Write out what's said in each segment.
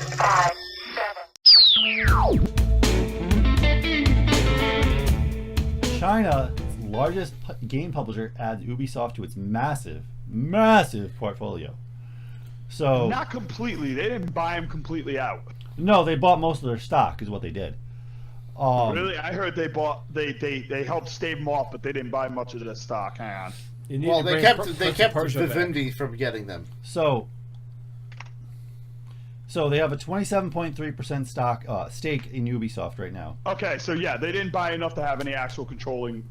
5, 7. China's largest game publisher adds Ubisoft to its massive portfolio. So not completely. They didn't buy them completely out. no, they bought most of their stock, is what they did. Really? I heard they helped stave them off, but they didn't buy much of the stock. Hang on. Well, they kept Vivendi from getting them. So they have a 27.3% stake in Ubisoft right now. Okay, so yeah, they didn't buy enough to have any actual controlling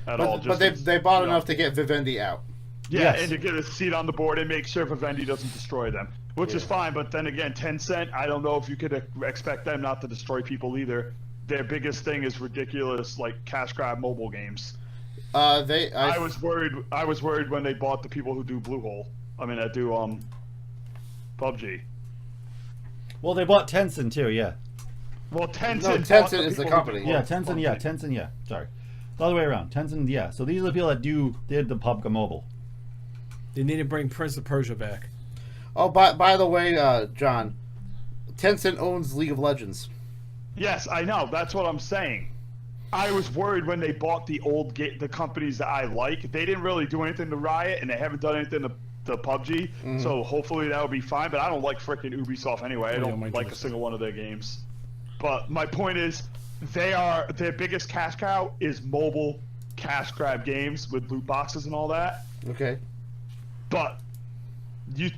at all. But they bought enough to get Vivendi out. Yeah, Yes. and to get a seat on the board and make sure Vivendi doesn't destroy them, which is fine. But then again, Tencent, I don't know if you could expect them not to destroy people either. Their biggest thing is ridiculous, like cash grab mobile games. I was worried when they bought the people who do that do PUBG. Well, they bought Tencent too, yeah. Well, Tencent. No, Tencent is the company. Yeah, Tencent, yeah, Tencent, yeah. Sorry, the other way around. Tencent, yeah. So these are the people that did the PUBG Mobile. They need to bring Prince of Persia back. Oh, by the way, John, Tencent owns League of Legends. Yes, I know. That's what I'm saying. I was worried when they bought the companies that I like. They didn't really do anything to Riot, and they haven't done anything to PUBG. Mm-hmm. So hopefully that will be fine. But I don't like freaking Ubisoft anyway. I don't my like a single one of their games. But my point is, their biggest cash cow is mobile cash grab games with loot boxes and all that. Okay. But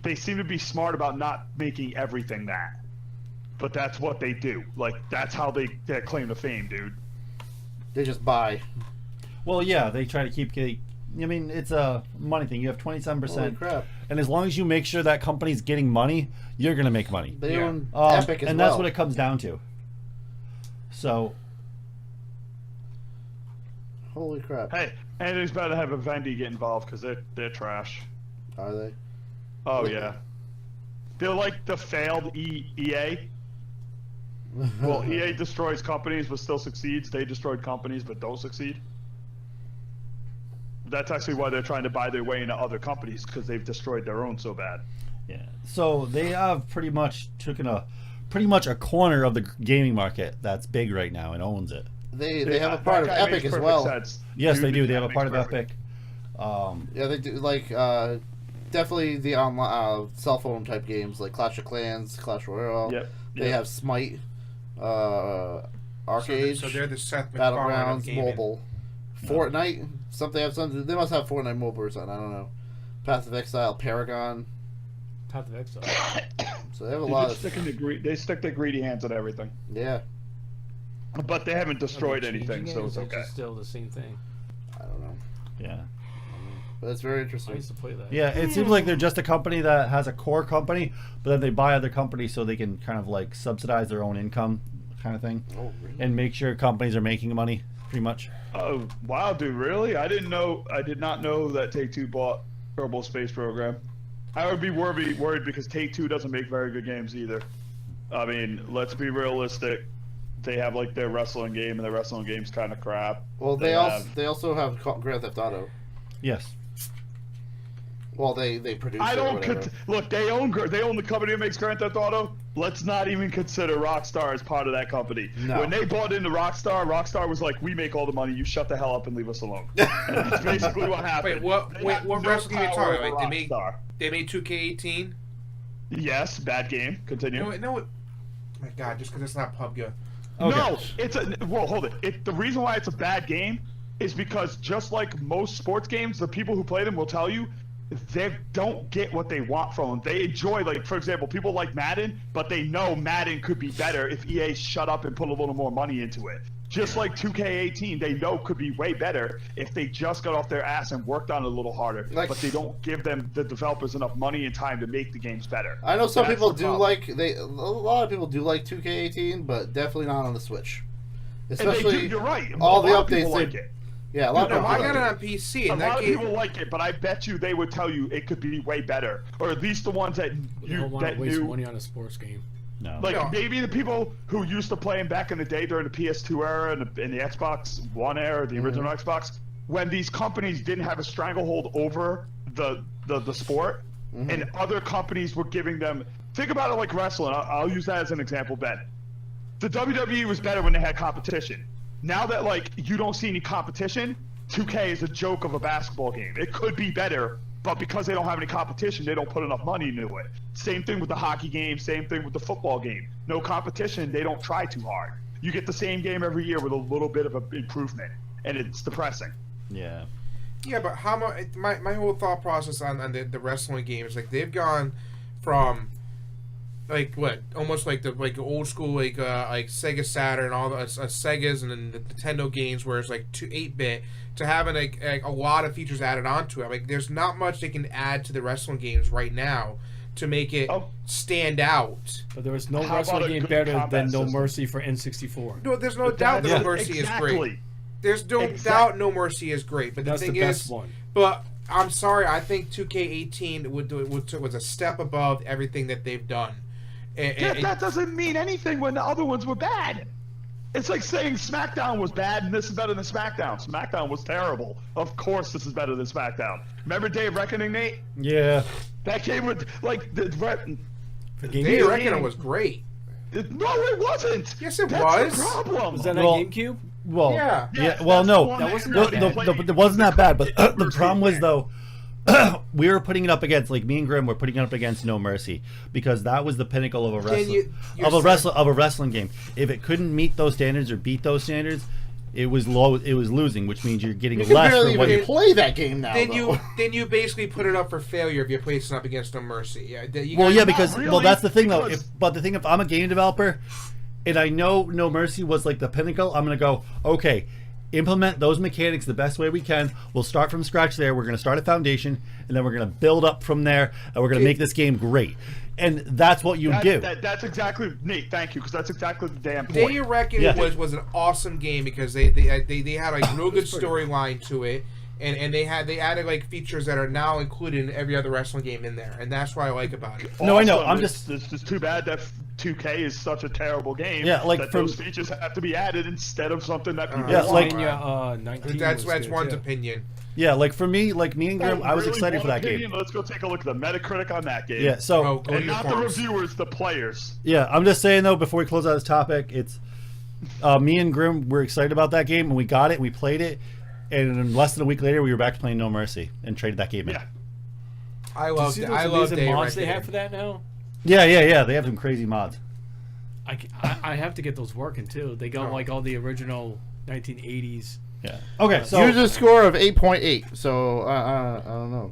they seem to be smart about not making everything that. But that's what they do. Like, that's how they claim to fame, dude. They just buy. Well, yeah, they try to keep. I mean, it's a money thing. You have 27%. Holy crap. And as long as you make sure that company's getting money, you're gonna make money. They own Epic as and well. that's what it comes down to. So. Holy crap. Hey, and it's better to have Vivendi get involved because they're trash. Are they? Oh yeah, they're like the failed EA. Well, EA destroys companies but still succeeds. They destroyed companies but don't succeed. That's actually why they're trying to buy their way into other companies, because they've destroyed their own so bad. Yeah. So they have pretty much taken a corner of the gaming market that's big right now and owns it. They have a part of Epic as well. Sense. Yes, they do. They have a that part of makes Epic. Yeah, they do. Like, definitely the online cell phone type games like Clash of Clans, Clash Royale. Yep. They have Smite, Arcade, So they're the Seth MacFarlane of Battlegrounds, gaming. mobile, Fortnite. They must have Fortnite mobile or something. I don't know. Path of Exile, Paragon. Path of Exile. So they have a lot of. They stick their greedy hands at everything. Yeah, But they haven't destroyed Are they anything, changing so it? it's Is it okay. just still the same thing? I don't know, Yeah. but it's very I interesting. used to play that. Yeah, it seems like they're just a company that has a core company, but then they buy other companies so they can kind of like subsidize their own income, kind of thing, Oh, really? and make sure companies are making money, pretty much. Oh wow, dude! Really? I did not know that Take-Two bought Kerbal Space Program. I would be worried because Take-Two doesn't make very good games either. I mean, let's be realistic. They have like their wrestling game, and their wrestling game's kind of crap. Well, they also have Grand Theft Auto. Yes. Well, they produce. I it or don't whatever. look. They own the company that makes Grand Theft Auto. Let's not even consider Rockstar as part of that company. No. When they bought into Rockstar, Rockstar was like, "We make all the money. You shut the hell up and leave us alone." And that's basically what happened. What wrestling game are you talking about? They made Rockstar. They made 2K18? Yes, bad game. Continue. No, oh my god, just because it's not PUBG. Okay. No, hold it. The reason why it's a bad game is because just like most sports games, the people who play them will tell you they don't get what they want from them. They enjoy, like, for example, people like Madden, but they know Madden could be better if EA shut up and put a little more money into it. Just like 2K18, they know could be way better if they just got off their ass and worked on it a little harder. Like- but they don't give them the developers enough money and time to make the games better. I know some That's people the do problem. like a lot of people do like 2K18, but definitely not on the Switch. And they Especially do, you're right. all A the lot of people updates like they- it. Yeah, a lot No, of I people. got it like on PC, A and lot that of game. people like it, but I bet you they would tell you it could be way better, or at least the ones that You don't want that to waste knew. money on a sports game. No. Like No. maybe the people who used to play them back in the day during the PS2 era and the Xbox One era, the original Xbox, when these companies didn't have a stranglehold over the sport, and other companies were giving them think about it like wrestling. I'll use that as an example, Ben. The WWE was better when they had competition. Now that like you don't see any competition, 2K is a joke of a basketball game. It could be better, but because they don't have any competition, they don't put enough money into it. Same thing with the hockey game, same thing with the football game. No competition, they don't try too hard. You get the same game every year with a little bit of an improvement, and it's depressing. Yeah. Yeah, but how much? My whole thought process on the wrestling games, like they've gone from like what, almost like the old school like Sega Saturn, all the Segas and then the Nintendo games where it's like 8-bit to having like a lot of features added onto it. Like there's not much they can add to the wrestling games right now to make it stand out. But there was no How about wrestling a game good better combat than No system? Mercy for N64. No, there's no doubt that Yeah. No Mercy is great. There's no doubt No Mercy is great, but That's the the thing best is, one. but I'm sorry, I think 2K18 was a step above everything that they've done. That doesn't mean anything when the other ones were bad. It's like saying SmackDown was bad and this is better than SmackDown. SmackDown was terrible. Of course this is better than SmackDown. Remember Day of Reckoning, Nate? Yeah. That game with, like, For Day GameCube? of Reckoning was great. no, it wasn't. Yes, it That's was. the problem. Was that Well, on GameCube? Well, Yeah. Yes, well, that's the no, one that wasn't no, that no, bad. no, but it wasn't that bad. But the problem was though, we were putting it up against, like me and Grim were putting it up against No Mercy because that was the pinnacle of a wrestling game. If it couldn't meet those standards or beat those standards, it was losing, which means you're getting You can less barely for what even you. play that game now. Then though. you basically put it up for failure if you're placing up against No Mercy. Yeah, Well, yeah, Not because really, well, that's the thing though. because- If I'm a game developer, and I know No Mercy was like the pinnacle, I'm gonna go, okay, implement those mechanics the best way we can. We'll start from scratch there. We're gonna start a foundation, and then we're gonna build up from there, and we're gonna make this game great. And that's what you do. That's exactly, Nate, thank you, because that's exactly the damn Day point. of Reckoning Yeah. was an awesome game because they had a real good storyline to it, and they added like features that are now included in every other wrestling game in there, and that's what I like about it. No, I know. Awesome. I'm It's just- It's just too bad that 2K is such a terrible game. Yeah, like that from- those features have to be added instead of something that people Yeah, want. like- WrestleMania 19 That's was good, one's too. opinion. Yeah, like for me, like me and Grim, I was Really excited for one that opinion? game. Let's go take a look at the Metacritic on that game. Yeah, so Oh, go to And your not the forums. reviewers, the players. yeah, I'm just saying though, before we close out this topic, it's me and Grim were excited about that game, and we got it, and we played it, and in less than a week later, we were back to playing No Mercy and traded that game in. Yeah. I Do you love see those I love amazing Day of mods they Reckoning. have for that now? Yeah. They have some crazy mods. I have to get those working too. They got Oh. like all the original 1980s. Yeah. Okay, so User score of 8.8. So I don't know.